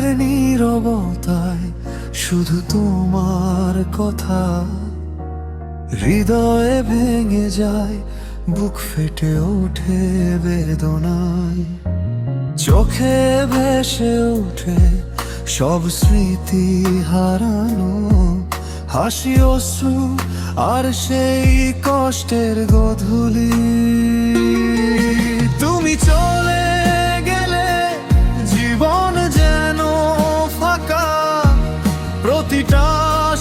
রাতের নীরবতায় শুধু তোমার কথা, হৃদয়ে ভেঙে যায়, বুক ফেটে ওঠে বেদনায়। চোখে ভেসে ওঠে সব স্মৃতি হারানো, হাসি অশ্রু আর সেই কষ্টের গোধূলি। তুমি চলে গেলে জীবন যেন ফাঁকা, প্রতিটা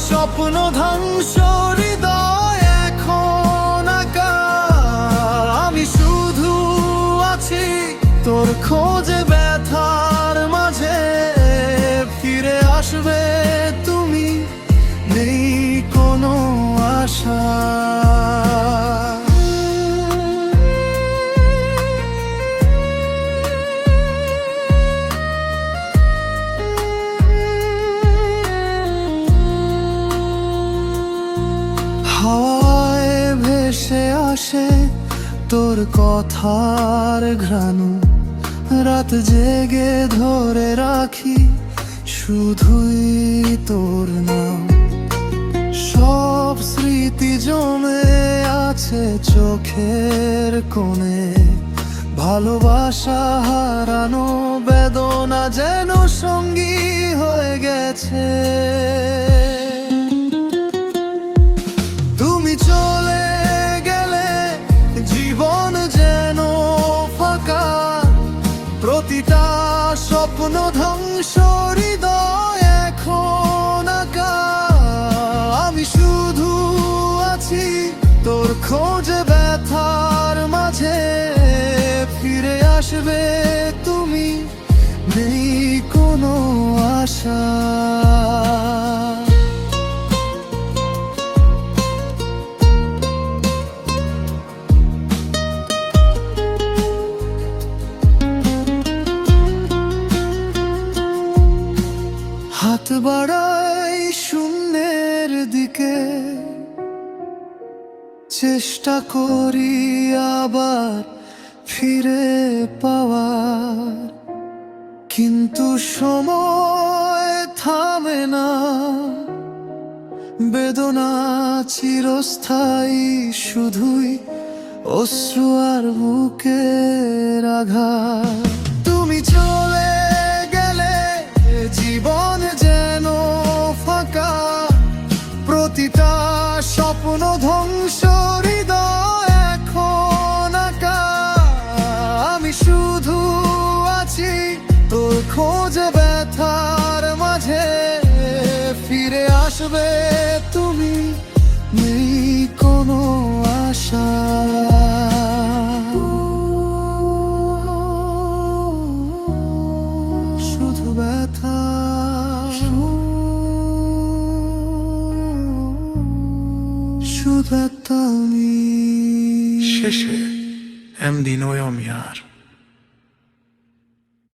স্বপ্ন ধ্বংস, হৃদয় এখন আঁকা। আমি শুধু আছি তোর খোঁজে ব্যথার মাঝে, ফিরে আসবে তুমি, নেই কোনো আশা। হাওয়ায় ভেসে আসে তোর কথার ঘ্রাণ, রাত জেগে ধরে রাখি শুধুই তোর নাম। সব স্মৃতি জমে আছে চোখের কোণে, ভালোবাসা হারানো বেদনা যেন সঙ্গী হয়ে গেছে। তুমি চলে গেলে জীবন যেন ফাঁকা, প্রতিটা স্বপ্ন ধ্বংস, হৃদয় এখন আঁকা। আমি শুধু আছি তোর খোঁজে ব্যথার মাঝে, ফিরে আসবে তুমি, নেই কোনো আশা। হাত বাড়াই শূন্যের দিকে, চেষ্টা করি আবার ফিরে পাওয়ার, কিন্তু সময় থামে না, বেদনা চিরস্থায়ী, শুধুই অশ্রু আর বুকের আঘাত। তুমি চলে গেলে জীবন যেন ফাঁকা, প্রতিটা স্বপ্ন ধ্বংস, হৃদয় এখন আঁকা। আমি শুধু আছি তোর খোঁজে ব্যথার মাঝে, ফিরে আসবে তুমি, নেই কোনো আশা। শুধু ব্যথা, শুধু একটা আমি। শেষে এমদিন ওয়ম ইয়ার